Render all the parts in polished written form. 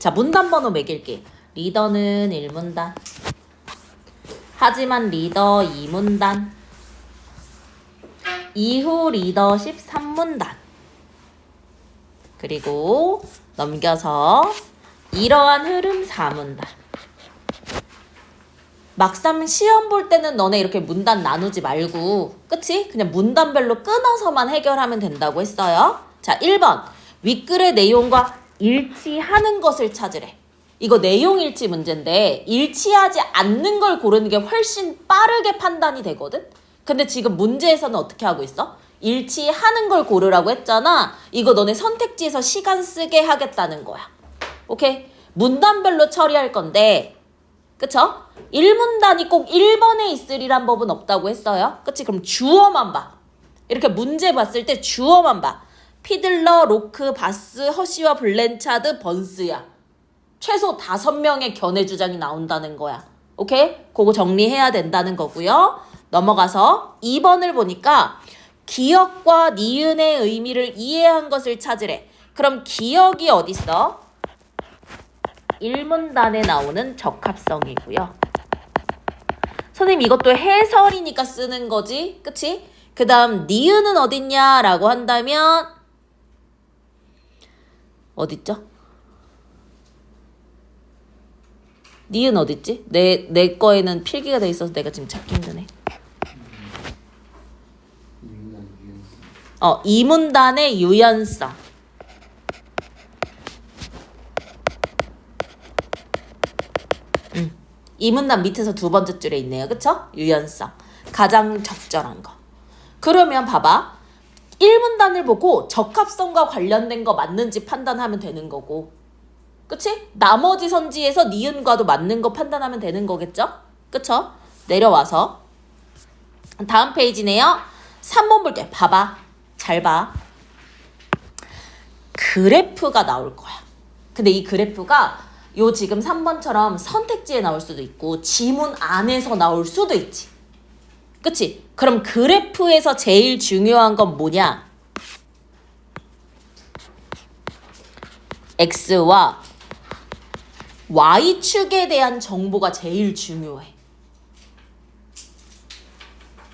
자, 문단 번호 매길게. 리더는 1문단. 하지만 리더 2문단. 이후 리더 13문단. 그리고 넘겨서 이러한 흐름 4문단. 막상 시험 볼 때는 너네 이렇게 문단 나누지 말고, 그치? 그냥 문단별로 끊어서만 해결하면 된다고 했어요. 자, 1번. 윗글의 내용과 일치하는 것을 찾으래. 이거 내용 일치 문제인데 일치하지 않는 걸 고르는 게 훨씬 빠르게 판단이 되거든? 근데 지금 문제에서는 어떻게 하고 있어? 일치하는 걸 고르라고 했잖아. 이거 너네 선택지에서 시간 쓰게 하겠다는 거야. 오케이? 문단별로 처리할 건데, 그쵸? 1문단이 꼭 1번에 있으리란 법은 없다고 했어요. 그치? 그럼 주어만 봐. 이렇게 문제 봤을 때 주어만 봐. 피들러, 로크, 바스, 허쉬와 블렌차드, 번스야. 최소 5명의 견해 주장이 나온다는 거야. 오케이? 그거 정리해야 된다는 거고요. 넘어가서 2번을 보니까 기억과 니은의 의미를 이해한 것을 찾으래. 그럼 기억이 어딨어? 1문단에 나오는 적합성이고요. 선생님 이것도 해설이니까 쓰는 거지. 그치? 그 다음 니은은 어딨냐라고 한다면 어딨죠? 니은 어딨지? 내 거에는 필기가 돼 있어서 내가 지금 찾기 힘드네. 이문단의 유연성. 이문단 밑에서 두 번째 줄에 있네요. 그쵸? 유연성. 가장 적절한 거. 그러면 봐봐. 1문단을 보고 적합성과 관련된 거 맞는지 판단하면 되는 거고. 그치? 나머지 선지에서 니은과도 맞는 거 판단하면 되는 거겠죠? 그쵸? 내려와서 다음 페이지네요. 3번 볼게. 봐봐. 잘 봐. 그래프가 나올 거야. 근데 이 그래프가 요 지금 3번처럼 선택지에 나올 수도 있고 지문 안에서 나올 수도 있지. 그치? 그럼 그래프에서 제일 중요한 건 뭐냐? X와 Y축에 대한 정보가 제일 중요해.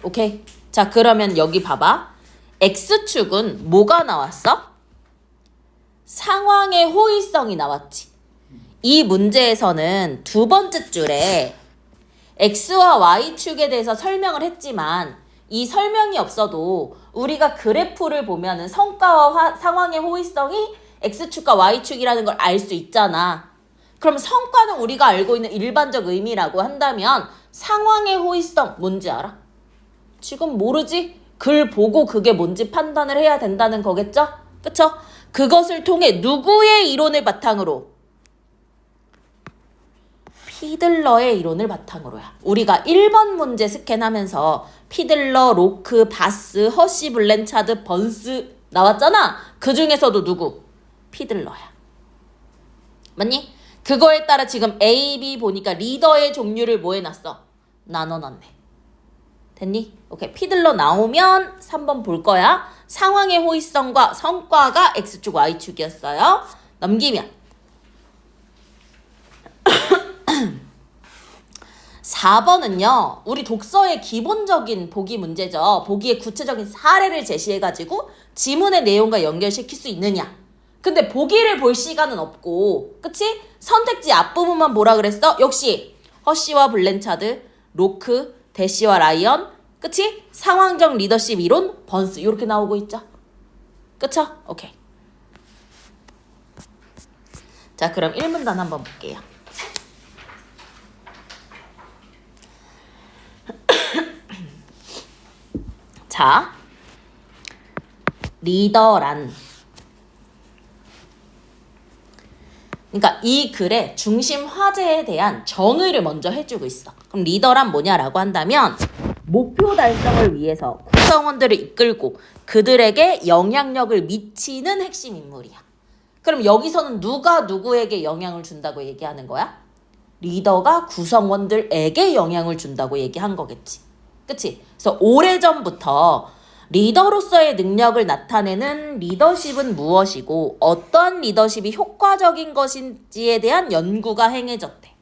오케이? 자, 그러면 여기 봐봐. X축은 뭐가 나왔어? 상황의 호의성이 나왔지. 이 문제에서는 두 번째 줄에 X와 Y축에 대해서 설명을 했지만 이 설명이 없어도 우리가 그래프를 보면은 성과와 상황의 호의성이 X축과 Y축이라는 걸 알 수 있잖아. 그럼 성과는 우리가 알고 있는 일반적 의미라고 한다면 상황의 호의성 뭔지 알아? 지금 모르지? 글 보고 그게 뭔지 판단을 해야 된다는 거겠죠? 그쵸? 그것을 통해 누구의 이론을 바탕으로? 피들러의 이론을 바탕으로야. 우리가 1번 문제 스캔하면서 피들러, 로크, 바스, 허쉬, 블렌차드, 번스 나왔잖아? 그 중에서도 누구? 피들러야. 맞니? 그거에 따라 지금 A, B 보니까 리더의 종류를 뭐 해놨어? 나눠놨네. 됐니? 오케이. 피들러 나오면 3번 볼 거야. 상황의 호의성과 성과가 X축, Y축이었어요. 넘기면 4번은요. 우리 독서의 기본적인 보기 문제죠. 보기의 구체적인 사례를 제시해가지고 지문의 내용과 연결시킬 수 있느냐. 근데 보기를 볼 시간은 없고, 그치? 선택지 앞부분만 보라 그랬어? 역시 허쉬와 블렌차드, 로크, 대시와 라이언, 그치? 상황적 리더십 이론, 번스 이렇게 나오고 있죠? 그쵸? 오케이. 자, 그럼 1문단 한번 볼게요. 자, 리더란, 그러니까 이 글의 중심 화제에 대한 정의를 먼저 해주고 있어. 그럼 리더란 뭐냐라고 한다면 목표 달성을 위해서 구성원들을 이끌고 그들에게 영향력을 미치는 핵심 인물이야. 그럼 여기서는 누가 누구에게 영향을 준다고 얘기하는 거야? 리더가 구성원들에게 영향을 준다고 얘기한 거겠지. 그치? 그래서 오래전부터 리더로서의 능력을 나타내는 리더십은 무엇이고 어떤 리더십이 효과적인 것인지에 대한 연구가 행해졌대.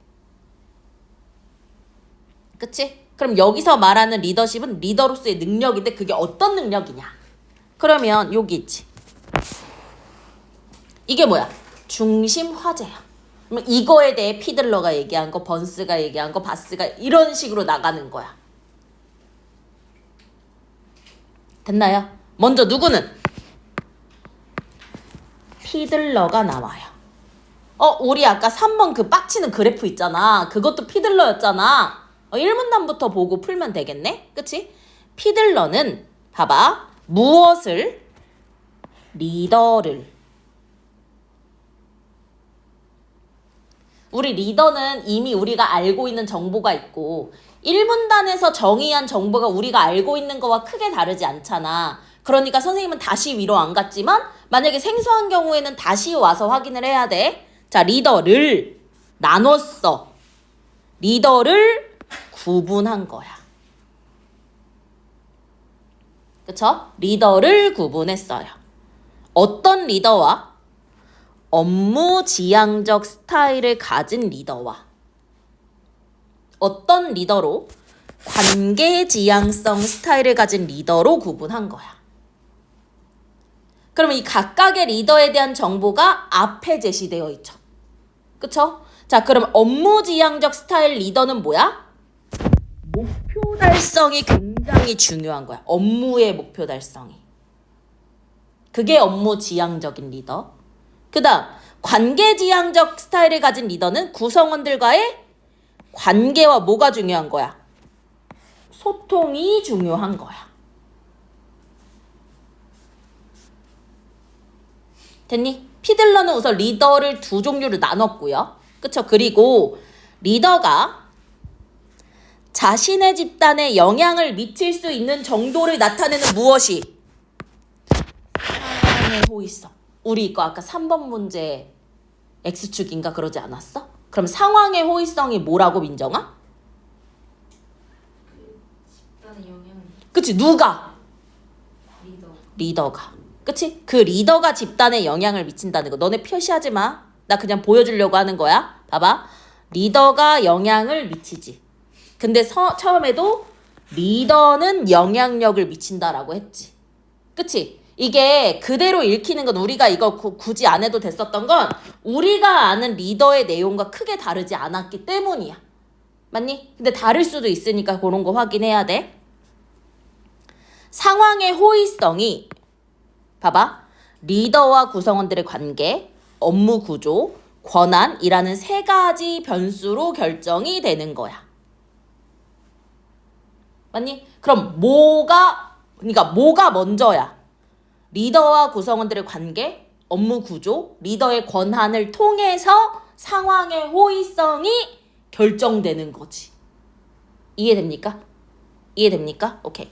그치? 그럼 여기서 말하는 리더십은 리더로서의 능력인데 그게 어떤 능력이냐? 그러면 여기 있지. 이게 뭐야? 중심 화제야. 그럼 이거에 대해 피들러가 얘기한 거, 번스가 얘기한 거, 바스가 이런 식으로 나가는 거야. 됐나요? 먼저 누구는? 피들러가 나와요. 우리 아까 3번 그 빡치는 그래프 있잖아. 그것도 피들러였잖아. 1문단부터 보고 풀면 되겠네? 그치? 피들러는 봐봐. 무엇을? 리더를. 우리 리더는 이미 우리가 알고 있는 정보가 있고 1문단에서 정의한 정보가 우리가 알고 있는 거와 크게 다르지 않잖아. 그러니까 선생님은 다시 위로 안 갔지만 만약에 생소한 경우에는 다시 와서 확인을 해야 돼. 자, 리더를 나눴어. 리더를 구분한 거야. 그쵸? 리더를 구분했어요. 어떤 리더와 업무 지향적 스타일을 가진 리더와 어떤 리더로 관계 지향성 스타일을 가진 리더로 구분한 거야. 그러면 이 각각의 리더에 대한 정보가 앞에 제시되어 있죠. 그쵸? 자, 그럼 업무 지향적 스타일 리더는 뭐야? 목표 달성이 굉장히 중요한 거야. 업무의 목표 달성이. 그게 업무 지향적인 리더. 그 다음 관계지향적 스타일을 가진 리더는 구성원들과의 관계와 뭐가 중요한 거야? 소통이 중요한 거야. 됐니? 피들러는 우선 리더를 두 종류로 나눴고요. 그쵸? 그리고 리더가 자신의 집단에 영향을 미칠 수 있는 정도를 나타내는 무엇이? 상황의 호의성. 우리 이거 아까 3번 문제 X축인가 그러지 않았어? 그럼 상황의 호의성이 뭐라고 민정아? 집단의 영향을. 그치? 누가? 리더가. 그치? 그 리더가 집단에 영향을 미친다는 거. 너네 표시하지 마. 나 그냥 보여주려고 하는 거야. 봐봐. 리더가 영향을 미치지. 근데 처음에도 리더는 영향력을 미친다라고 했지. 그치? 이게 그대로 읽히는 건 우리가 이거 굳이 안 해도 됐었던 건 우리가 아는 리더의 내용과 크게 다르지 않았기 때문이야. 맞니? 근데 다를 수도 있으니까 그런 거 확인해야 돼. 상황의 호의성이 봐봐. 리더와 구성원들의 관계, 업무 구조, 권한이라는 세 가지 변수로 결정이 되는 거야. 맞니? 그럼 그러니까 뭐가 먼저야? 리더와 구성원들의 관계, 업무 구조, 리더의 권한을 통해서 상황의 호의성이 결정되는 거지. 이해됩니까? 이해됩니까? 오케이.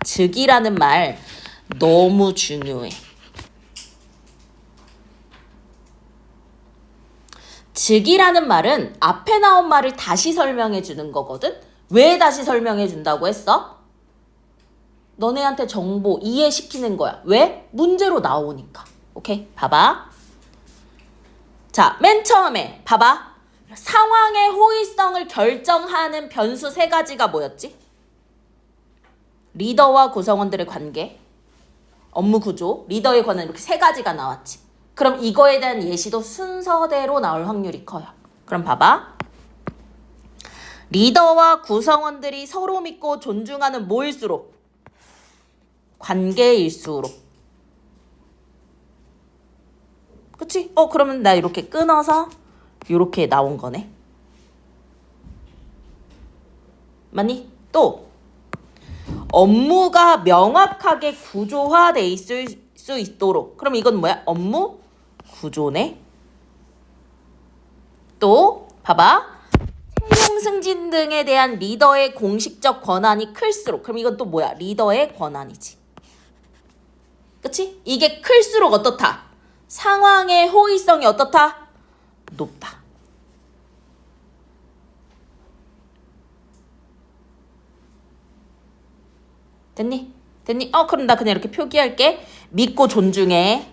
즉이라는 말 너무 중요해. 즉이라는 말은 앞에 나온 말을 다시 설명해 주는 거거든? 왜 다시 설명해 준다고 했어? 너네한테 정보 이해시키는 거야. 왜? 문제로 나오니까. 오케이? 봐봐. 자, 맨 처음에 봐봐. 상황의 호의성을 결정하는 변수 세 가지가 뭐였지? 리더와 구성원들의 관계, 업무 구조, 리더의 권한 이렇게 세 가지가 나왔지. 그럼 이거에 대한 예시도 순서대로 나올 확률이 커요. 그럼 봐봐. 리더와 구성원들이 서로 믿고 존중하는 뭐일수록? 관계일수록. 그치? 그러면 나 이렇게 끊어서 이렇게 나온 거네. 맞니? 또 업무가 명확하게 구조화돼 있을 수 있도록. 그럼 이건 뭐야? 업무 구조네. 또 봐봐. 채용 승진 등에 대한 리더의 공식적 권한이 클수록. 그럼 이건 또 뭐야? 리더의 권한이지. 그치? 이게 클수록 어떻다? 상황의 호의성이 어떻다? 높다. 됐니? 됐니? 그럼 나 그냥 이렇게 표기할게. 믿고 존중해.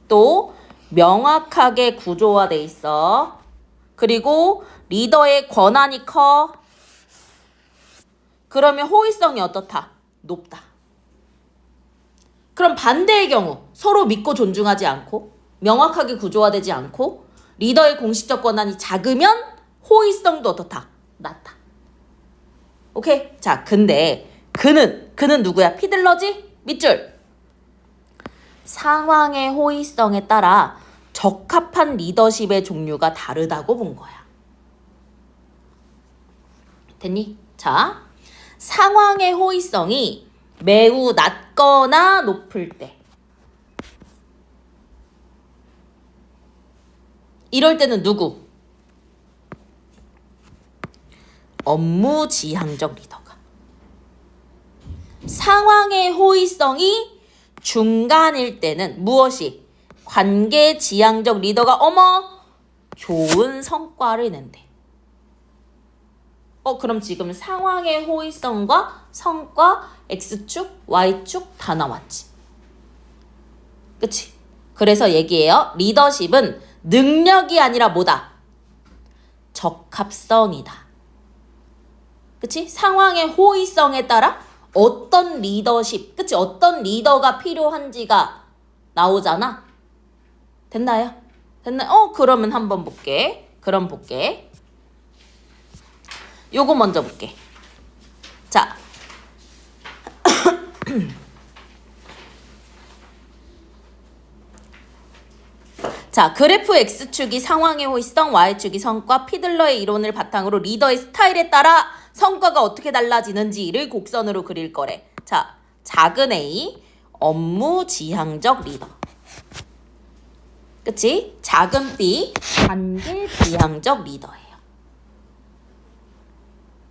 또 명확하게 구조화돼 있어. 그리고 리더의 권한이 커. 그러면 호의성이 어떻다? 높다. 그럼 반대의 경우 서로 믿고 존중하지 않고 명확하게 구조화되지 않고 리더의 공식적 권한이 작으면 호의성도 어떻다? 낮다. 오케이? 자, 근데 그는 누구야? 피들러지? 밑줄. 상황의 호의성에 따라 적합한 리더십의 종류가 다르다고 본 거야. 됐니? 자, 상황의 호의성이 매우 낮거나 높을 때 이럴 때는 누구? 업무지향적 리더가. 상황의 호의성이 중간일 때는 무엇이? 관계지향적 리더가 좋은 성과를 낸대. 그럼 지금 상황의 호의성과 성과 X축, Y축 다 나왔지. 그치? 그래서 얘기해요. 리더십은 능력이 아니라 뭐다? 적합성이다. 그치? 상황의 호의성에 따라 어떤 리더십, 그치? 어떤 리더가 필요한지가 나오잖아. 됐나요? 됐나요? 그러면 한번 볼게. 그럼 볼게. 요거 먼저 볼게. 자. 자, 그래프 X축이 상황의 호의성, Y축이 성과, 피들러의 이론을 바탕으로 리더의 스타일에 따라 성과가 어떻게 달라지는지를 곡선으로 그릴 거래. 자, 작은 A, 업무지향적 리더. 그치? 작은 B, 관계지향적 리더예요.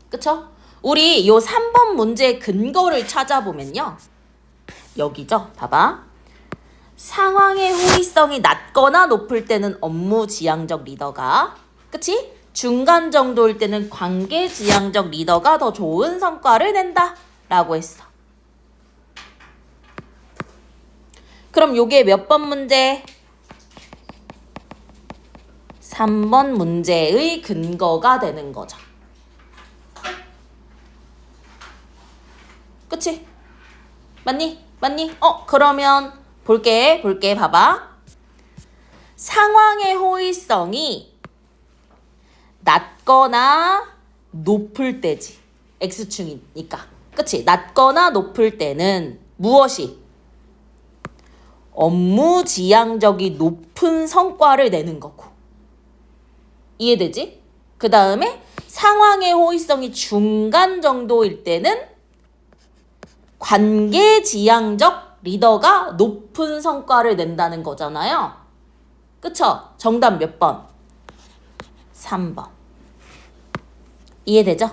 그쵸? 우리 요 3번 문제의 근거를 찾아보면요. 여기죠? 봐봐. 상황의 호의성이 낮거나 높을 때는 업무지향적 리더가, 그치? 중간 정도일 때는 관계지향적 리더가 더 좋은 성과를 낸다 라고 했어. 그럼 요게 몇 번 문제? 3번 문제의 근거가 되는 거죠. 그치? 맞니? 그러면 볼게. 봐봐. 상황의 호의성이 낮거나 높을 때지. X축이니까. 그치? 낮거나 높을 때는 무엇이? 업무지향적이 높은 성과를 내는 거고. 이해되지? 그 다음에 상황의 호의성이 중간 정도일 때는 관계지향적 리더가 높은 성과를 낸다는 거잖아요. 그쵸? 정답 몇 번? 3번. 이해되죠?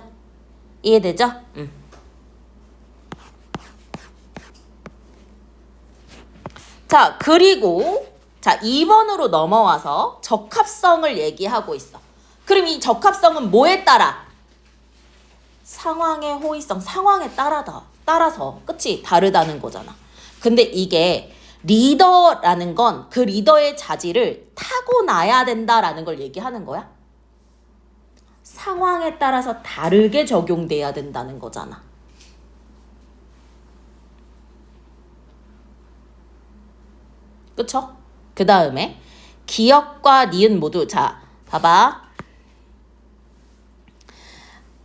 자, 그리고 2번으로 넘어와서 적합성을 얘기하고 있어. 그럼 이 적합성은 뭐에 따라? 상황의 호의성, 상황에 따라서 그치? 다르다는 거잖아. 근데 이게 리더라는 건 그 리더의 자질을 타고나야 된다라는 걸 얘기하는 거야. 상황에 따라서 다르게 적용돼야 된다는 거잖아. 그쵸? 그 다음에 기역과 니은 모두 봐봐.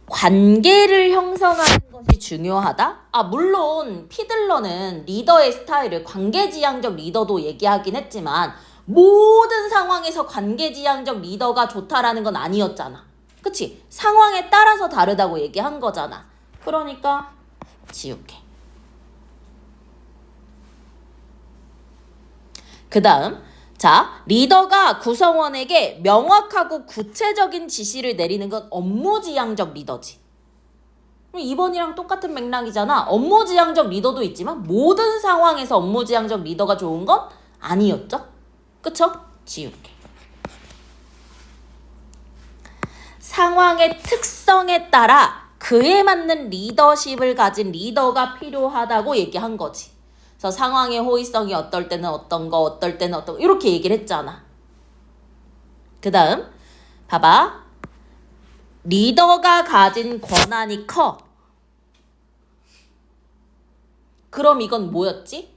관계를 형성하는 것이 중요하다? 물론 피들러는 리더의 스타일을 관계지향적 리더도 얘기하긴 했지만 모든 상황에서 관계지향적 리더가 좋다라는 건 아니었잖아. 그치? 상황에 따라서 다르다고 얘기한 거잖아. 그러니까 지울게. 그 다음 리더가 구성원에게 명확하고 구체적인 지시를 내리는 건 업무지향적 리더지. 2번이랑 똑같은 맥락이잖아. 업무지향적 리더도 있지만 모든 상황에서 업무지향적 리더가 좋은 건 아니었죠. 그쵸? 지울게. 상황의 특성에 따라 그에 맞는 리더십을 가진 리더가 필요하다고 얘기한 거지. 그래서 상황의 호의성이 어떨 때는 어떤 거, 어떨 때는 어떤 거 이렇게 얘기를 했잖아. 그 다음 봐봐. 리더가 가진 권한이 커. 그럼 이건 뭐였지?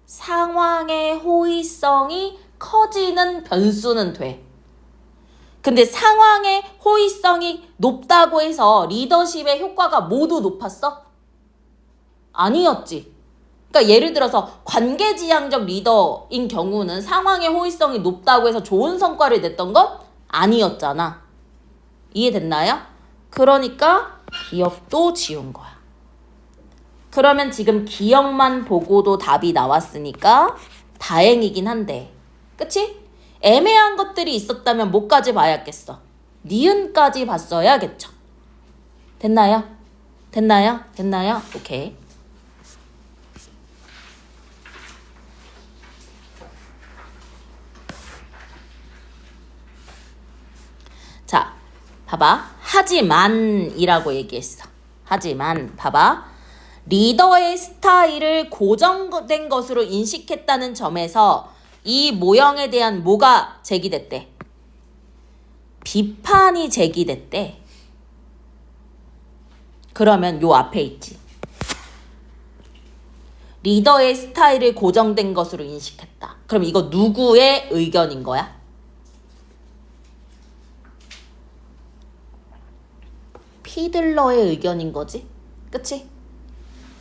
상황의 호의성이 커지는 변수는 돼. 근데 상황의 호의성이 높다고 해서 리더십의 효과가 모두 높았어? 아니었지. 그러니까 예를 들어서 관계지향적 리더인 경우는 상황의 호의성이 높다고 해서 좋은 성과를 냈던 건 아니었잖아. 이해됐나요? 그러니까 기억도 지운 거야. 그러면 지금 기억만 보고도 답이 나왔으니까 다행이긴 한데, 그치? 애매한 것들이 있었다면 뭐까지 봐야겠어? 니은까지 봤어야겠죠. 됐나요? 됐나요? 됐나요? 오케이. 자, 봐봐. 하지만이라고 얘기했어. 하지만 봐봐. 리더의 스타일을 고정된 것으로 인식했다는 점에서 이 모형에 대한 뭐가 제기됐대? 비판이 제기됐대. 그러면 요 앞에 있지. 리더의 스타일을 고정된 것으로 인식했다. 그럼 이거 누구의 의견인 거야? 피들러의 의견인 거지. 그치?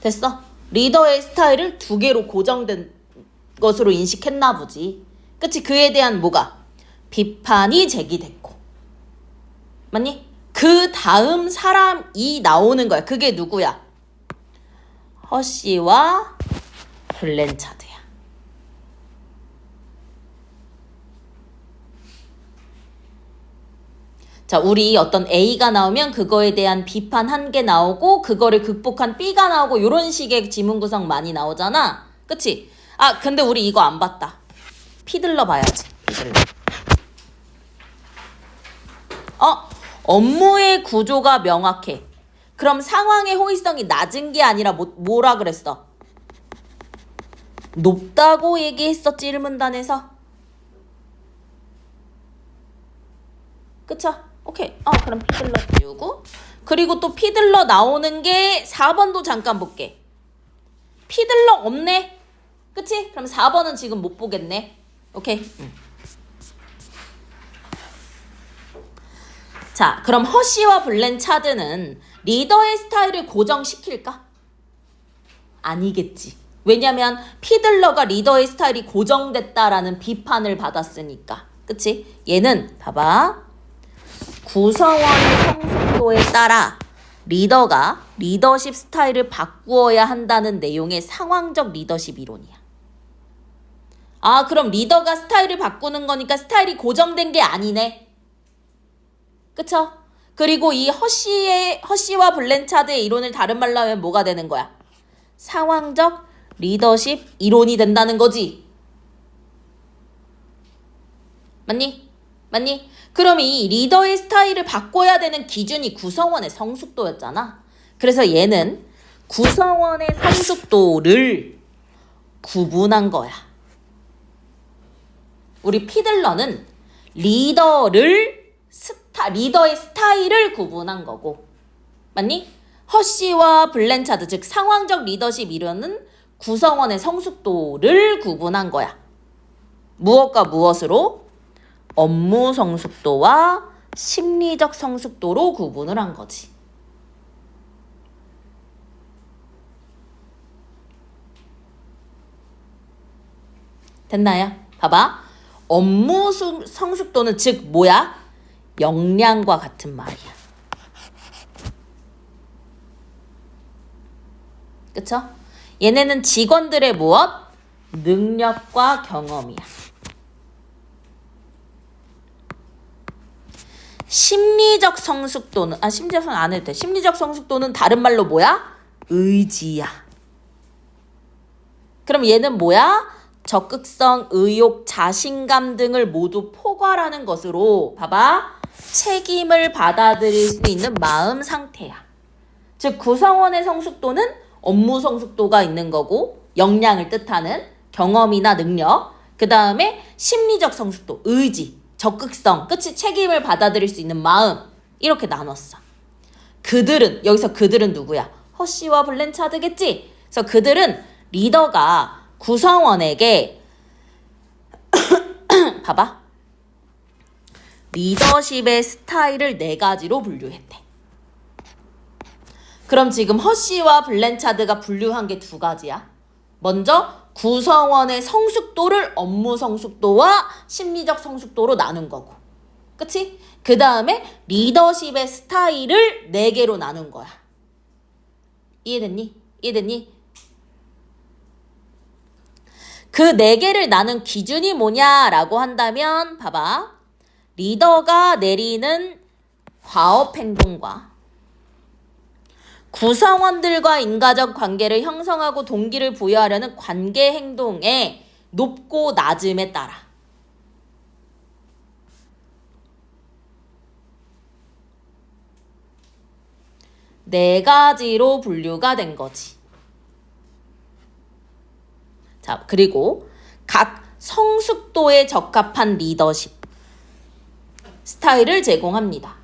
됐어? 리더의 스타일을 두 개로 고정된 것으로 인식했나 보지. 그치? 그에 대한 뭐가? 비판이 제기됐고. 맞니? 그 다음 사람이 나오는 거야. 그게 누구야? 허쉬와 블렌차드야. 자, 우리 어떤 A가 나오면 그거에 대한 비판 한 개 나오고 그거를 극복한 B가 나오고 요런 식의 지문 구성 많이 나오잖아. 그치? 아, 근데 우리 이거 안 봤다. 피들러 봐야지. 피들러. 업무의 구조가 명확해. 그럼 상황의 호의성이 낮은 게 아니라 뭐라 그랬어? 높다고 얘기했었지, 일문단에서. 그쵸? 오케이. 그럼 피들러 지우고. 그리고 또 피들러 나오는 게 4번도 잠깐 볼게. 피들러 없네. 그치? 그럼 4번은 지금 못 보겠네. 오케이. 자, 그럼 허쉬와 블렌차드는 리더의 스타일을 고정시킬까? 아니겠지. 왜냐면 피들러가 리더의 스타일이 고정됐다라는 비판을 받았으니까. 그치? 얘는 봐봐. 구성원의 성숙도에 따라 리더가 리더십 스타일을 바꾸어야 한다는 내용의 상황적 리더십 이론이야. 아, 그럼 리더가 스타일을 바꾸는 거니까 스타일이 고정된 게 아니네. 그쵸? 그리고 이 허쉬와 블렌차드의 이론을 다른 말로 하면 뭐가 되는 거야? 상황적 리더십 이론이 된다는 거지. 맞니? 맞니? 그럼 이 리더의 스타일을 바꿔야 되는 기준이 구성원의 성숙도였잖아. 그래서 얘는 구성원의 성숙도를 구분한 거야. 우리 피들러는 리더의 스타일을 구분한 거고. 맞니? 허쉬와 블렌차드, 즉 상황적 리더십 이론은 구성원의 성숙도를 구분한 거야. 무엇과 무엇으로? 업무 성숙도와 심리적 성숙도로 구분을 한 거지. 됐나요? 봐봐. 업무 성숙도는 즉 뭐야? 역량과 같은 말이야. 그쵸? 얘네는 직원들의 무엇? 능력과 경험이야. 심리적 성숙도는 심리적 성숙 안 해도 돼. 심리적 성숙도는 다른 말로 뭐야? 의지야. 그럼 얘는 뭐야? 적극성, 의욕, 자신감 등을 모두 포괄하는 것으로 봐봐. 책임을 받아들일 수 있는 마음 상태야. 즉 구성원의 성숙도는 업무 성숙도가 있는 거고 역량을 뜻하는 경험이나 능력, 그 다음에 심리적 성숙도, 의지, 적극성, 끝이 책임을 받아들일 수 있는 마음 이렇게 나눴어. 그들은 여기서 그들은 누구야? 허쉬와 블렌차드겠지? 그래서 그들은 리더가 구성원에게 봐봐. 리더십의 스타일을 4가지로 분류했대. 그럼 지금 허쉬와 블렌차드가 분류한 게 2가지야. 먼저 구성원의 성숙도를 업무 성숙도와 심리적 성숙도로 나눈 거고. 그치? 그 다음에 리더십의 스타일을 4개로 나눈 거야. 이해됐니? 이해됐니? 그 4개를 나눈 기준이 뭐냐라고 한다면 봐봐. 리더가 내리는 과업 행동과 구성원들과 인과적 관계를 형성하고 동기를 부여하려는 관계 행동의 높고 낮음에 따라 네 가지로 분류가 된 거지. 자, 그리고 각 성숙도에 적합한 리더십 스타일을 제공합니다.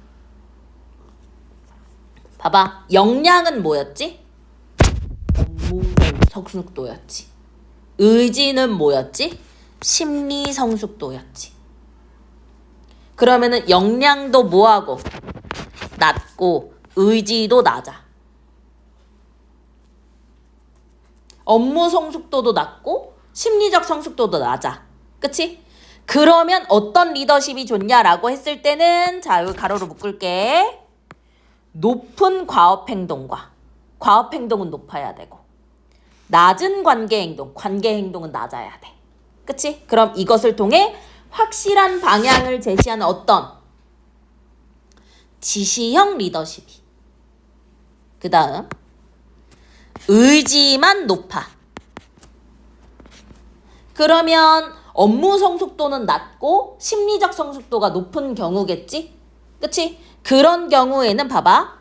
봐봐. 역량은 뭐였지? 업무 성숙도였지. 의지는 뭐였지? 심리 성숙도였지. 그러면은 역량도 뭐하고? 낮고 의지도 낮아. 업무 성숙도도 낮고 심리적 성숙도도 낮아. 그치? 그러면 어떤 리더십이 좋냐라고 했을 때는 자, 여기 가로로 묶을게. 높은 과업 행동과 과업 행동은 높아야 되고 낮은 관계 행동은 낮아야 돼. 그치? 그럼 이것을 통해 확실한 방향을 제시하는 어떤 지시형 리더십이. 그 다음 의지만 높아. 그러면 업무 성숙도는 낮고 심리적 성숙도가 높은 경우겠지? 그치? 그런 경우에는 봐봐.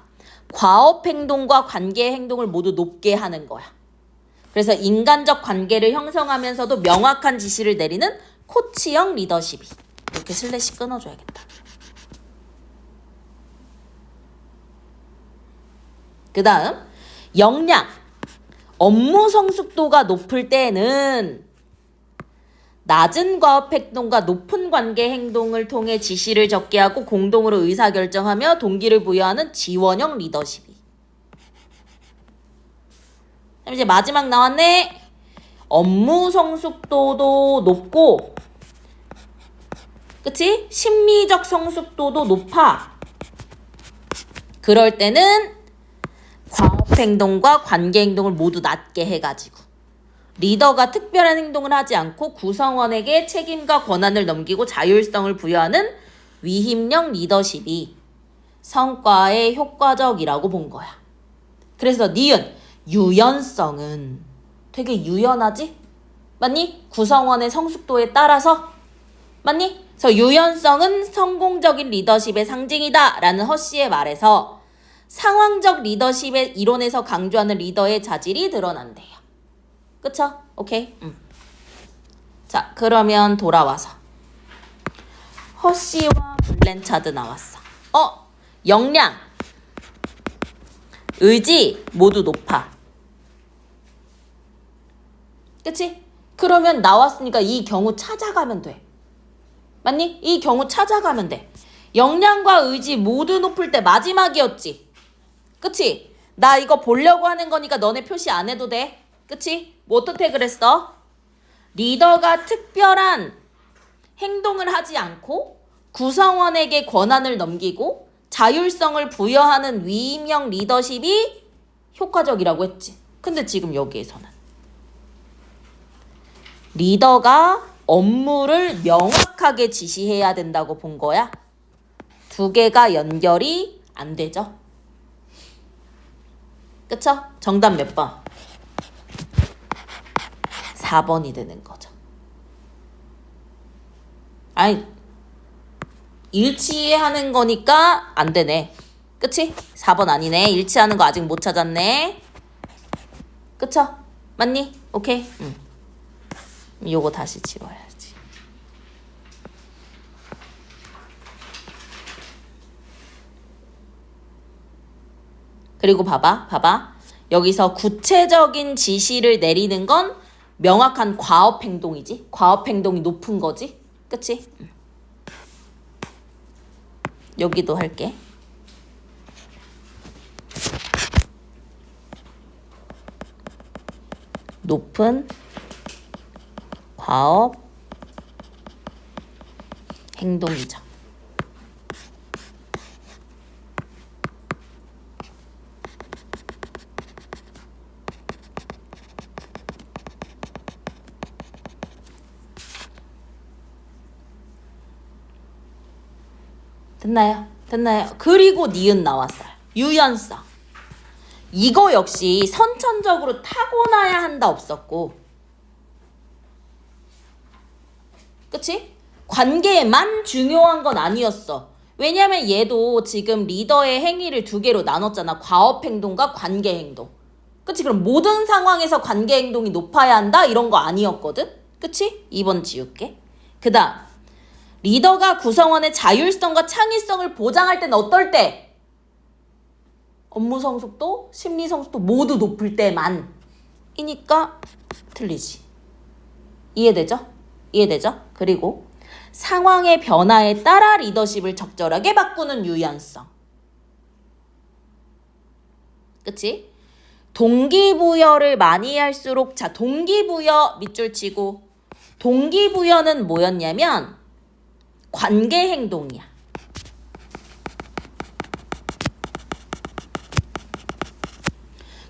과업 행동과 관계 행동을 모두 높게 하는 거야. 그래서 인간적 관계를 형성하면서도 명확한 지시를 내리는 코치형 리더십이. 이렇게 슬래시 끊어줘야겠다. 그 다음 역량. 업무 성숙도가 높을 때는 낮은 과업 행동과 높은 관계 행동을 통해 지시를 적게 하고 공동으로 의사결정하며 동기를 부여하는 지원형 리더십이. 이제 마지막 나왔네. 업무 성숙도도 높고 그치? 심리적 성숙도도 높아. 그럴 때는 과업 행동과 관계 행동을 모두 낮게 해가지고 리더가 특별한 행동을 하지 않고 구성원에게 책임과 권한을 넘기고 자율성을 부여하는 위임형 리더십이 성과에 효과적이라고 본 거야. 그래서 니은 유연성은 되게 유연하지? 맞니? 구성원의 성숙도에 따라서 맞니? 그래서 유연성은 성공적인 리더십의 상징이다 라는 허쉬의 말에서 상황적 리더십의 이론에서 강조하는 리더의 자질이 드러난대요. 그쵸? 오케이? 자, 그러면 돌아와서 허쉬와 블렌차드 나왔어. 역량, 의지 모두 높아. 그치? 그러면 나왔으니까 이 경우 찾아가면 돼. 맞니? 이 경우 찾아가면 돼. 역량과 의지 모두 높을 때 마지막이었지. 그치? 나 이거 보려고 하는 거니까 너네 표시 안 해도 돼. 그치? 뭐 어떻게 그랬어? 리더가 특별한 행동을 하지 않고 구성원에게 권한을 넘기고 자율성을 부여하는 위임형 리더십이 효과적이라고 했지. 근데 지금 여기에서는 리더가 업무를 명확하게 지시해야 된다고 본 거야. 2개가 연결이 안 되죠. 그쵸? 정답 몇 번? 4번이 되는 거죠. 아니, 일치하는 거니까 안 되네. 그치? 4번 아니네. 일치하는 거 아직 못 찾았네. 그쵸? 맞니? 오케이. 응. 요거 다시 지워야지. 그리고 봐봐. 여기서 구체적인 지시를 내리는 건 명확한 과업 행동이지. 과업 행동이 높은 거지. 그치? 여기도 할게. 높은 과업 행동이죠. 됐나요? 그리고 니은 나왔어요. 유연성. 이거 역시 선천적으로 타고나야 한다 없었고. 그치? 관계에만 중요한 건 아니었어. 왜냐면 얘도 지금 리더의 행위를 두 개로 나눴잖아. 과업 행동과 관계 행동. 그치? 그럼 모든 상황에서 관계 행동이 높아야 한다? 이런 거 아니었거든? 그치? 2번 지울게. 그 다음. 리더가 구성원의 자율성과 창의성을 보장할 때는 어떨 때? 업무 성숙도, 심리 성숙도 모두 높을 때만. 이니까 틀리지. 이해되죠? 그리고 상황의 변화에 따라 리더십을 적절하게 바꾸는 유연성. 그치? 동기부여를 많이 할수록, 자, 동기부여 밑줄 치고, 동기부여는 뭐였냐면 관계 행동이야.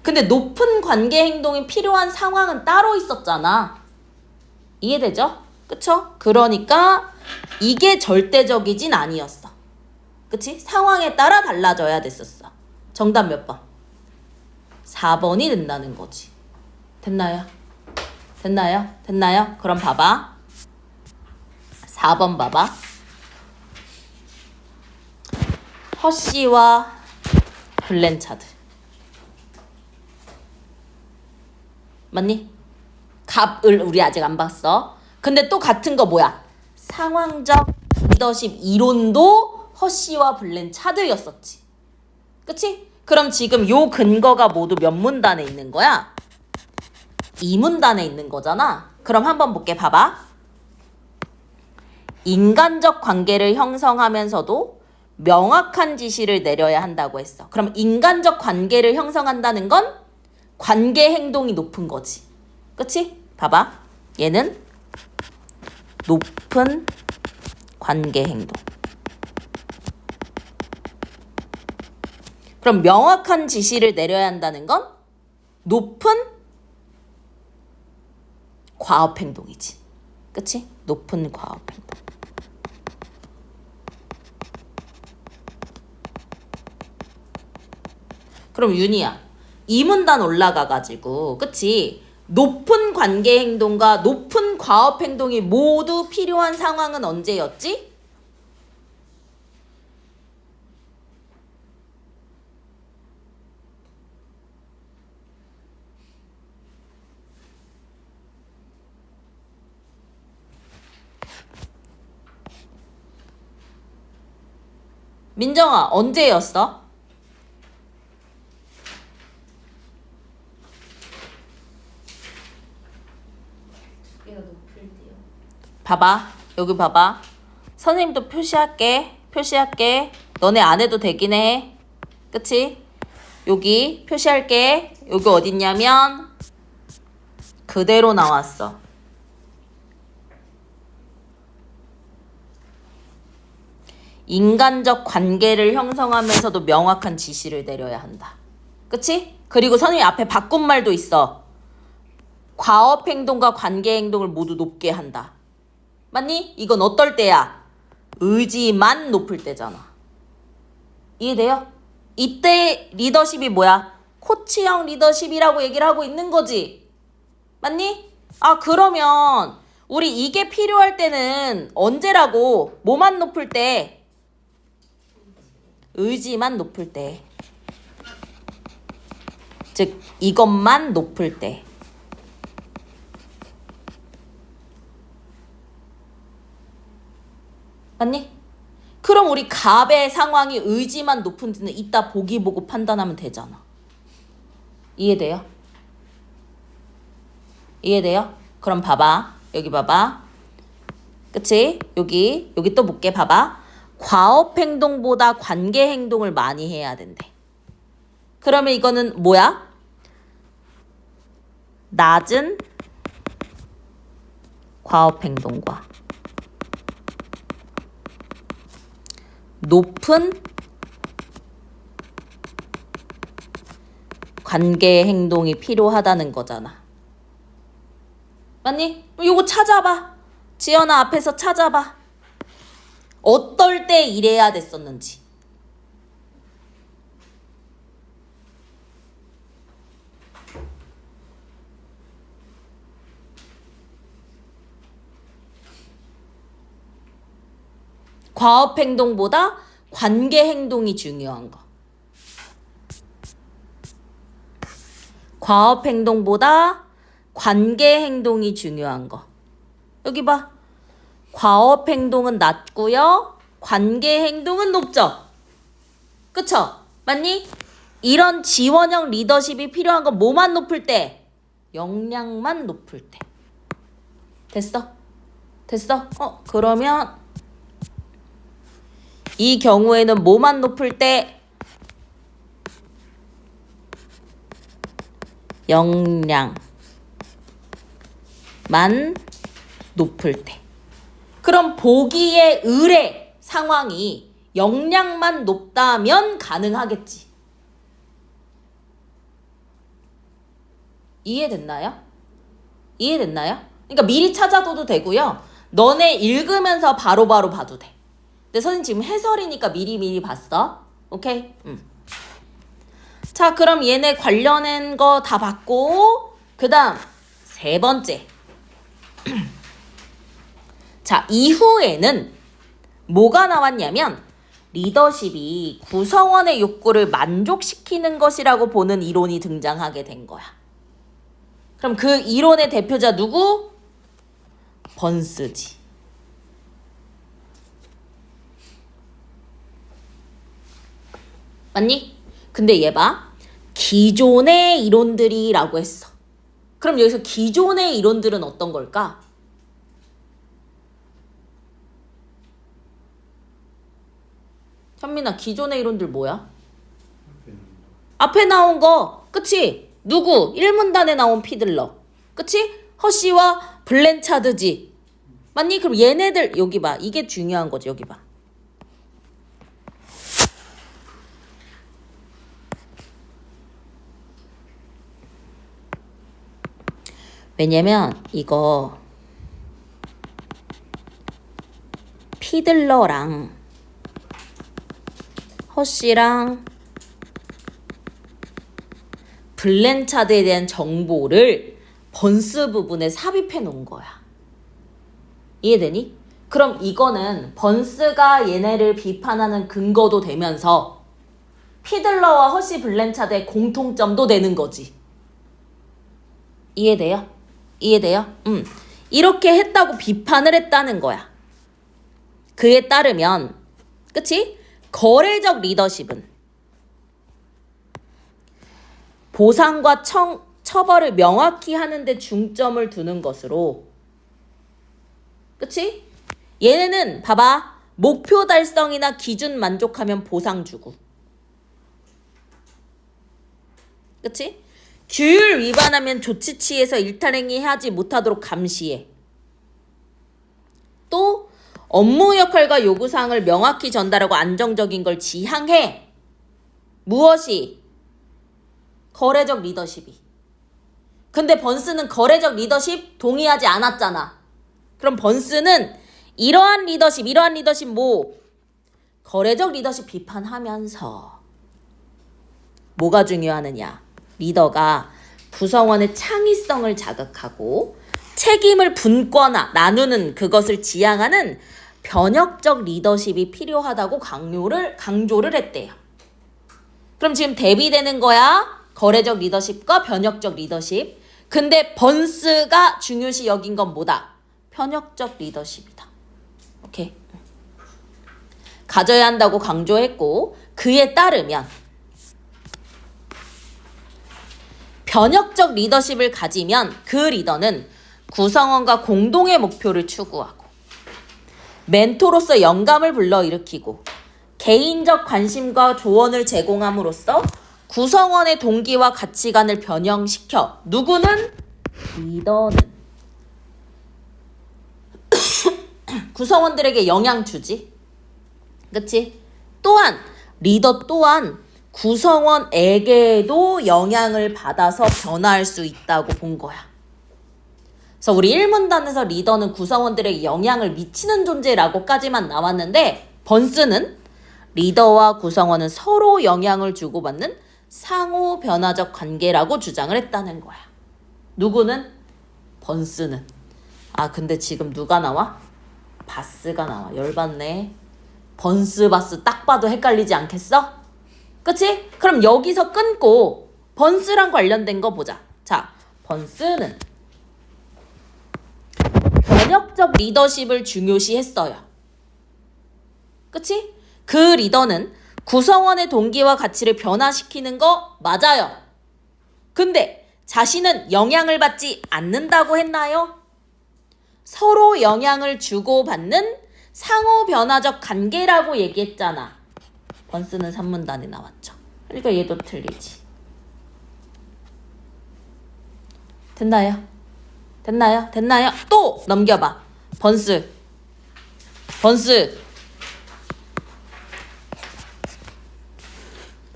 근데 높은 관계 행동이 필요한 상황은 따로 있었잖아. 이해되죠? 그쵸? 그러니까 이게 절대적이진 아니었어. 그치? 상황에 따라 달라져야 됐었어. 정답 몇 번? 4번이 된다는 거지. 됐나요? 그럼 봐봐. 4번 봐봐. 허쉬와 블렌차드. 맞니? 갑을 우리 아직 안 봤어. 근데 또 같은 거 뭐야? 상황적 리더십 이론도 허쉬와 블렌차드였었지. 그치? 그럼 지금 요 근거가 모두 몇 문단에 있는 거야? 2문단에 있는 거잖아. 그럼 한번 볼게. 봐봐. 인간적 관계를 형성하면서도 명확한 지시를 내려야 한다고 했어. 그럼 인간적 관계를 형성한다는 건 관계 행동이 높은 거지. 그치? 봐봐. 얘는 높은 관계 행동. 그럼 명확한 지시를 내려야 한다는 건 높은 과업 행동이지. 그치? 높은 과업 행동. 그럼 윤희야, 이 문단 올라가가지고, 그치? 높은 관계 행동과 높은 과업 행동이 모두 필요한 상황은 언제였지? 민정아, 언제였어? 두 개가 높을 때요. 봐봐. 여기 봐봐. 선생님도 표시할게. 너네 안 해도 되긴 해. 그치? 여기 표시할게. 여기 어딨냐면 그대로 나왔어. 인간적 관계를 형성하면서도 명확한 지시를 내려야 한다. 그치? 그리고 선생님 앞에 바꾼 말도 있어. 과업 행동과 관계 행동을 모두 높게 한다. 맞니? 이건 어떨 때야? 의지만 높을 때잖아. 이해돼요? 이때 리더십이 뭐야? 코치형 리더십이라고 얘기를 하고 있는 거지. 맞니? 아, 그러면 우리 이게 필요할 때는 언제라고? 뭐만 높을 때? 의지만 높을 때. 즉 이것만 높을 때. 맞니? 그럼 우리 갑의 상황이 의지만 높은지는 이따 보기 보고 판단하면 되잖아. 이해돼요? 이해돼요? 그럼 봐봐. 여기 봐봐. 그치? 여기 또 볼게. 봐봐. 과업 행동보다 관계 행동을 많이 해야 된대. 그러면 이거는 뭐야? 낮은 과업 행동과 높은 관계 행동이 필요하다는 거잖아. 맞니? 요거 찾아봐. 지연아 앞에서 찾아봐. 어떨 때 이래야 됐었는지. 과업 행동보다 관계 행동이 중요한 거. 과업 행동보다 관계 행동이 중요한 거. 여기 봐. 과업 행동은 낮고요. 관계 행동은 높죠. 그쵸? 맞니? 이런 지원형 리더십이 필요한 건 뭐만 높을 때? 역량만 높을 때. 됐어? 됐어? 그러면 이 경우에는 뭐만 높을 때? 역량만 높을 때. 그럼 보기의 의뢰 상황이 역량만 높다면 가능하겠지. 이해됐나요? 이해됐나요? 그러니까 미리 찾아둬도 되고요. 너네 읽으면서 바로바로 봐도 돼. 근데 선생님 지금 해설이니까 미리 봤어. 오케이? 자, 그럼 얘네 관련한 거 다 봤고, 그 다음 세 번째. 자, 이후에는 뭐가 나왔냐면 리더십이 구성원의 욕구를 만족시키는 것이라고 보는 이론이 등장하게 된 거야. 그럼 그 이론의 대표자 누구? 번스지. 맞니? 근데 얘 봐. 기존의 이론들이라고 했어. 그럼 여기서 기존의 이론들은 어떤 걸까? 현민아, 기존의 이론들 뭐야? 앞에 나온 거. 그치? 누구? 1문단에 나온 피들러. 그치? 허쉬와 블렌차드지. 맞니? 그럼 얘네들 여기 봐. 이게 중요한 거지. 여기 봐. 왜냐면 이거 피들러랑 허쉬랑 블렌차드에 대한 정보를 번스 부분에 삽입해 놓은 거야. 이해되니? 그럼 이거는 번스가 얘네를 비판하는 근거도 되면서 피들러와 허쉬 블렌차드의 공통점도 되는 거지. 이해돼요? 이해돼요? 이렇게 했다고 비판을 했다는 거야. 그에 따르면, 그치? 거래적 리더십은 보상과 처벌을 명확히 하는 데 중점을 두는 것으로, 그치? 얘네는 봐봐. 목표 달성이나 기준 만족하면 보상 주고, 그치? 규율 위반하면 조치 취해서 일탈행위 하지 못하도록 감시해. 또 업무 역할과 요구사항을 명확히 전달하고 안정적인 걸 지향해. 무엇이? 거래적 리더십이. 근데 번스는 거래적 리더십 동의하지 않았잖아. 그럼 번스는 이러한 리더십 뭐? 거래적 리더십 비판하면서 뭐가 중요하느냐? 리더가 구성원의 창의성을 자극하고 책임을 분거나 나누는 그것을 지향하는 변혁적 리더십이 필요하다고 강조를 했대요. 그럼 지금 대비되는 거야. 거래적 리더십과 변혁적 리더십. 근데 번스가 중요시 여긴 건 뭐다? 변혁적 리더십이다. 오케이. 가져야 한다고 강조했고 그에 따르면 변혁적 리더십을 가지면 그 리더는 구성원과 공동의 목표를 추구하고 멘토로서 영감을 불러일으키고 개인적 관심과 조언을 제공함으로써 구성원의 동기와 가치관을 변형시켜 누구는? 리더는 구성원들에게 영향 주지. 그치? 또한 리더 또한 구성원에게도 영향을 받아서 변화할 수 있다고 본 거야. 그래서 우리 1문단에서 리더는 구성원들에게 영향을 미치는 존재라고까지만 나왔는데 번스는 리더와 구성원은 서로 영향을 주고받는 상호 변화적 관계라고 주장을 했다는 거야. 누구는? 번스는. 아 근데 지금 누가 나와? 바스가 나와. 열받네. 번스 바스 딱 봐도 헷갈리지 않겠어? 그치? 그럼 여기서 끊고 번스랑 관련된 거 보자. 자, 번스는 변혁적 리더십을 중요시 했어요. 그치? 그 리더는 구성원의 동기와 가치를 변화시키는 거 맞아요. 근데 자신은 영향을 받지 않는다고 했나요? 서로 영향을 주고받는 상호 변화적 관계라고 얘기했잖아. 번스는 3문단에 나왔죠. 그러니까 얘도 틀리지. 됐나요? 됐나요? 됐나요? 또 넘겨봐. 번스.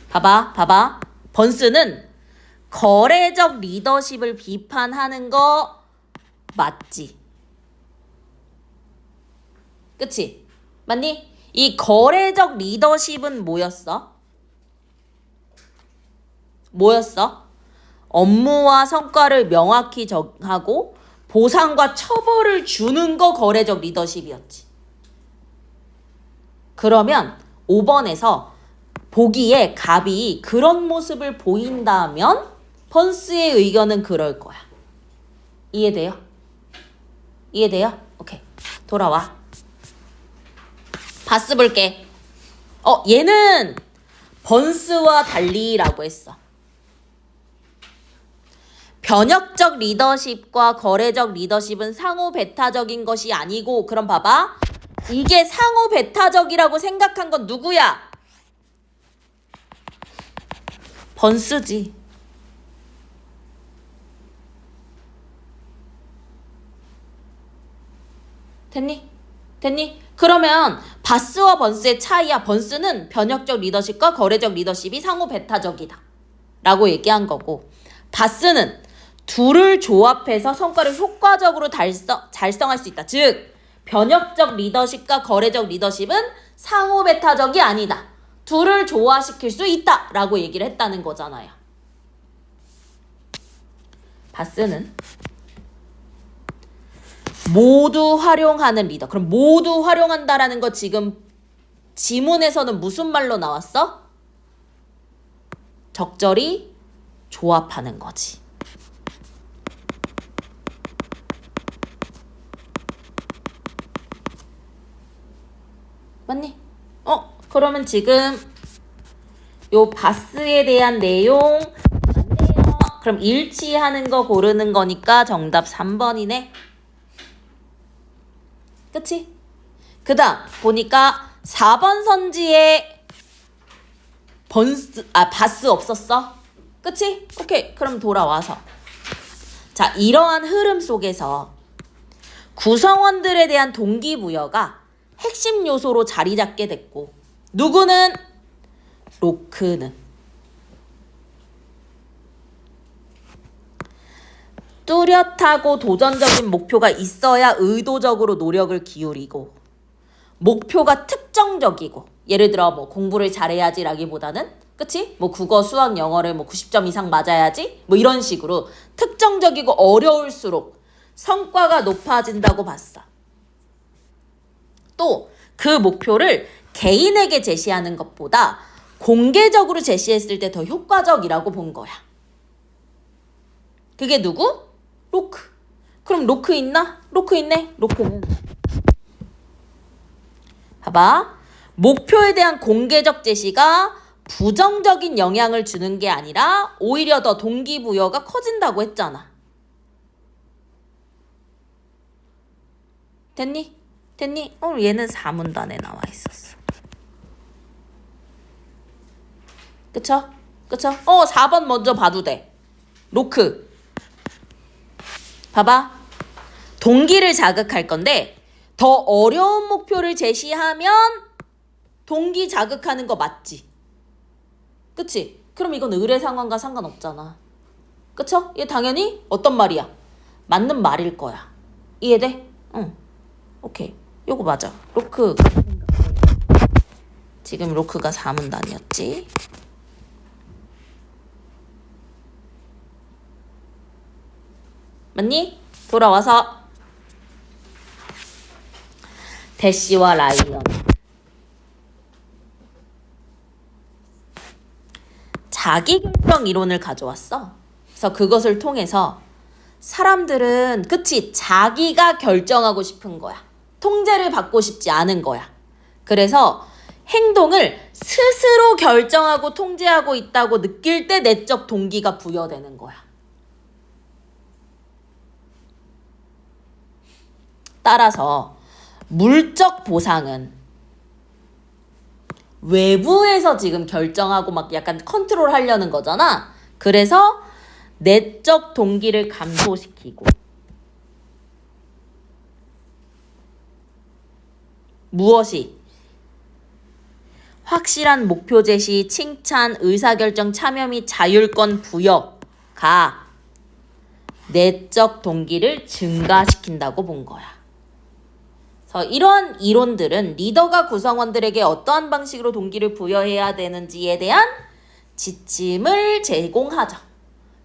봐봐. 번스는 거래적 리더십을 비판하는 거 맞지? 그치? 맞니? 이 거래적 리더십은 뭐였어? 업무와 성과를 명확히 정하고 보상과 처벌을 주는 거 거래적 리더십이었지. 그러면 5번에서 보기에 갑이 그런 모습을 보인다면 번스의 의견은 그럴 거야. 이해돼요? 오케이. 돌아와. 바스 볼게. 얘는 번스와 달리라고 했어. 변혁적 리더십과 거래적 리더십은 상호 배타적인 것이 아니고 그럼 봐봐. 이게 상호 배타적이라고 생각한 건 누구야? 번스지. 됐니? 그러면 바스와 번스의 차이야. 번스는 변혁적 리더십과 거래적 리더십이 상호 배타적이다 라고 얘기한 거고 바스는 둘을 조합해서 성과를 효과적으로 달성할 수 있다. 즉 변혁적 리더십과 거래적 리더십은 상호 배타적이 아니다. 둘을 조화시킬 수 있다 라고 얘기를 했다는 거잖아요. 바스는 모두 활용하는 리더. 그럼 모두 활용한다라는 거 지금 지문에서는 무슨 말로 나왔어? 적절히 조합하는 거지. 맞니? 그러면 지금 요 바스에 대한 내용 맞네요. 그럼 일치하는 거 고르는 거니까 정답 3번이네. 그치? 그 다음 보니까 4번 선지에 바스 없었어? 그치? 오케이. 그럼 돌아와서 자, 이러한 흐름 속에서 구성원들에 대한 동기부여가 핵심 요소로 자리 잡게 됐고 누구는? 로크는 뚜렷하고 도전적인 목표가 있어야 의도적으로 노력을 기울이고 목표가 특정적이고 예를 들어 뭐 공부를 잘해야지라기보다는 그치? 뭐 국어, 수학, 영어를 뭐 90점 이상 맞아야지 뭐 이런 식으로 특정적이고 어려울수록 성과가 높아진다고 봤어. 또 그 목표를 개인에게 제시하는 것보다 공개적으로 제시했을 때 더 효과적이라고 본 거야. 그게 누구? 로크. 그럼 로크 있나? 로크 있네. 로크는 봐봐. 목표에 대한 공개적 제시가 부정적인 영향을 주는 게 아니라 오히려 더 동기부여가 커진다고 했잖아. 됐니? 됐니? 얘는 4문단에 나와 있었어. 그쵸? 그쵸? 4번 먼저 봐도 돼. 로크. 봐봐. 동기를 자극할 건데 더 어려운 목표를 제시하면 동기 자극하는 거 맞지? 그치? 그럼 이건 의뢰 상황과 상관없잖아. 그쵸? 얘 당연히 어떤 말이야? 맞는 말일 거야. 이해돼? 응. 오케이. 요거 맞아. 로크. 지금 로크가 4문단이었지. 맞니? 돌아와서 대시와 라이언. 자기결정 이론을 가져왔어. 그래서 그것을 통해서 사람들은 그치 자기가 결정하고 싶은 거야. 통제를 받고 싶지 않은 거야. 그래서 행동을 스스로 결정하고 통제하고 있다고 느낄 때 내적 동기가 부여되는 거야. 따라서 물적 보상은 외부에서 지금 결정하고 막 약간 컨트롤 하려는 거잖아. 그래서 내적 동기를 감소시키고 무엇이? 확실한 목표 제시, 칭찬, 의사결정 참여 및 자율권 부여가 내적 동기를 증가시킨다고 본 거야. 그래서 이러한 이론들은 리더가 구성원들에게 어떠한 방식으로 동기를 부여해야 되는지에 대한 지침을 제공하죠.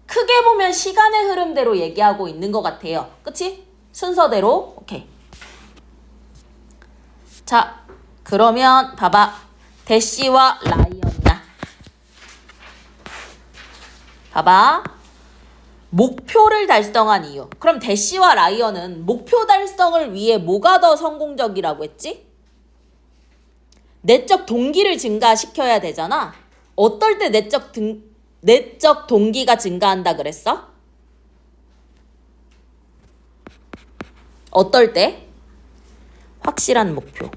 크게 보면 시간의 흐름대로 얘기하고 있는 것 같아요. 그치? 순서대로. 오케이. 자, 그러면 봐봐. 대시와 라이언이야. 봐봐. 목표를 달성한 이유. 그럼 대시와 라이언은 목표 달성을 위해 뭐가 더 성공적이라고 했지? 내적 동기를 증가시켜야 되잖아. 어떨 때 내적 동기가 증가한다 그랬어? 어떨 때? 확실한 목표.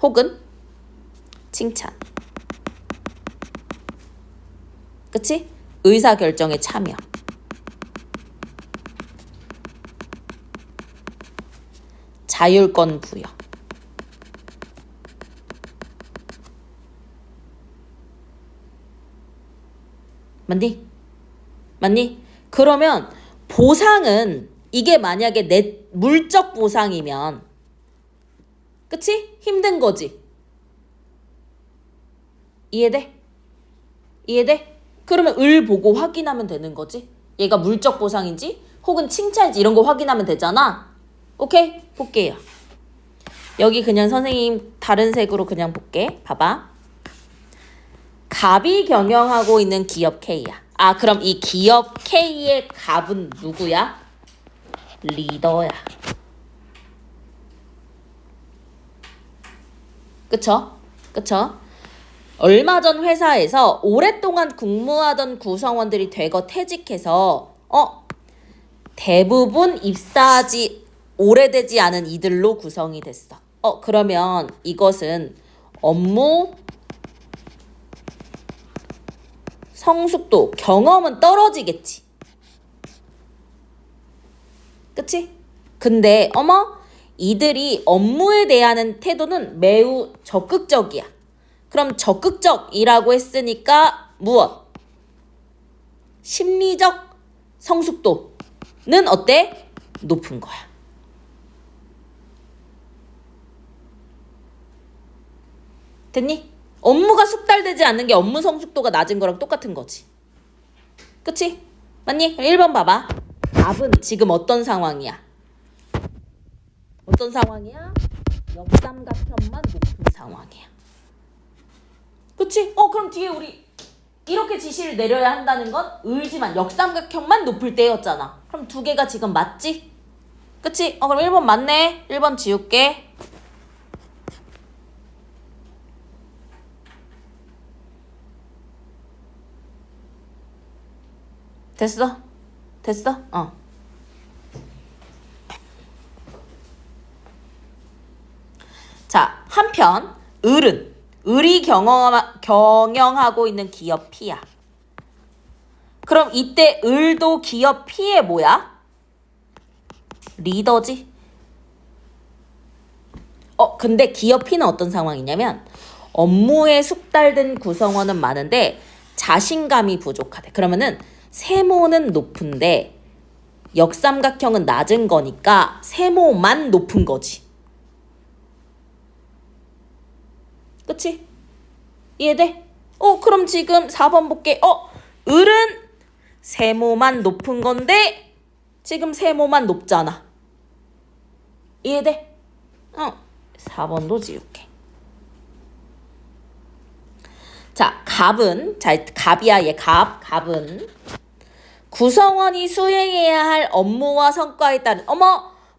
혹은 칭찬. 그치? 의사결정에 참여. 자율권 부여. 맞니? 맞니? 그러면 보상은 이게 만약에 내 물적 보상이면 그치? 힘든 거지. 이해돼? 이해돼? 그러면 을 보고 확인하면 되는 거지. 얘가 물적 보상인지 혹은 칭찬인지 이런 거 확인하면 되잖아. 오케이? 볼게요. 여기 그냥 선생님 다른 색으로 그냥 볼게. 봐봐. 갑이 경영하고 있는 기업 K야. 아, 그럼 이 기업 K의 갑은 누구야? 리더야. 그쵸? 그쵸? 얼마 전 회사에서 오랫동안 근무하던 구성원들이 대거 퇴직해서 대부분 입사하지 오래되지 않은 이들로 구성이 됐어. 그러면 이것은 업무 성숙도, 경험은 떨어지겠지. 그치? 근데 이들이 업무에 대한 태도는 매우 적극적이야. 그럼 적극적이라고 했으니까 무엇? 심리적 성숙도는 어때? 높은 거야. 됐니? 업무가 숙달되지 않는 게 업무 성숙도가 낮은 거랑 똑같은 거지. 그치? 맞니? 1번 봐봐. 답은 지금 어떤 상황이야? 어떤 상황이야? 역삼각형만 높은 상황이야. 그치? 그럼 뒤에 우리 이렇게 지시를 내려야 한다는 건 을지만 역삼각형만 높을 때였잖아. 그럼 두 개가 지금 맞지? 그치? 그럼 1번 맞네. 1번 지울게. 됐어? 됐어? 자, 한편 을이 경영하고 있는 기업 P야. 그럼 이때 을도 기업 P의 뭐야? 리더지. 근데 기업 P는 어떤 상황이냐면 업무에 숙달된 구성원은 많은데 자신감이 부족하대. 그러면은 세모는 높은데 역삼각형은 낮은 거니까 세모만 높은 거지. 그치? 이해돼? 그럼 지금 4번 볼게. 을은 세모만 높은 건데 지금 세모만 높잖아. 이해돼? 4번도 지울게. 자, 갑이야, 얘 갑은 구성원이 수행해야 할 업무와 성과에 따른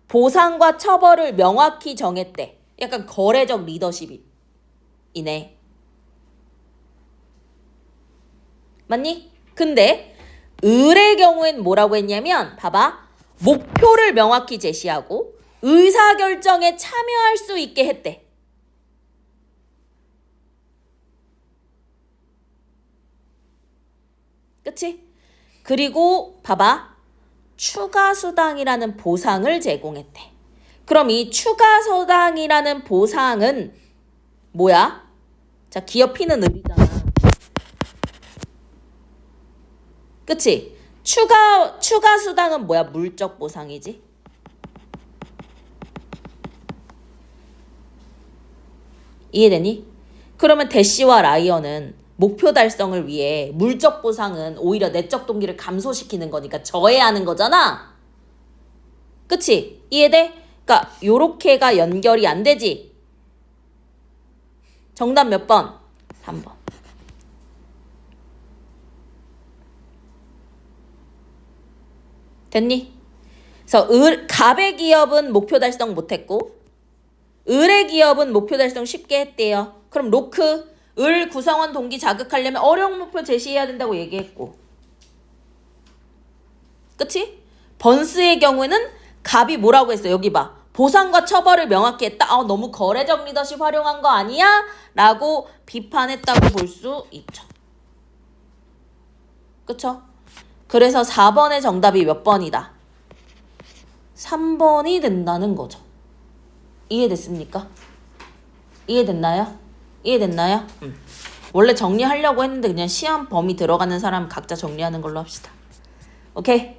보상과 처벌을 명확히 정했대. 약간 거래적 리더십이네. 맞니? 근데 을의 경우엔 뭐라고 했냐면 봐봐. 목표를 명확히 제시하고 의사결정에 참여할 수 있게 했대. 그치? 그리고 봐봐. 추가수당이라는 보상을 제공했대. 그럼 이 추가수당이라는 보상은 뭐야? 자, 기업 P는 을이잖아. 그치? 추가수당은 뭐야? 물적 보상이지. 이해되니? 그러면 대시와 라이언은 목표 달성을 위해 물적 보상은 오히려 내적 동기를 감소시키는 거니까 저해하는 거잖아. 그치? 이해돼? 그러니까 요렇게가 연결이 안 되지. 정답 몇 번? 3번. 됐니? 그래서 갑의 기업은 목표 달성 못했고 을의 기업은 목표 달성 쉽게 했대요. 그럼 로크 을 구성원 동기 자극하려면 어려운 목표 제시해야 된다고 얘기했고. 그치? 번스의 경우에는 갑이 뭐라고 했어? 여기 봐. 보상과 처벌을 명확히 했다. 너무 거래적 리더십 활용한 거 아니야? 라고 비판했다고 볼 수 있죠. 그쵸? 그래서 4번의 정답이 몇 번이다? 3번이 된다는 거죠. 이해됐습니까? 이해됐나요? 원래 정리하려고 했는데 그냥 시험 범위 들어가는 사람 각자 정리하는 걸로 합시다. 오케이?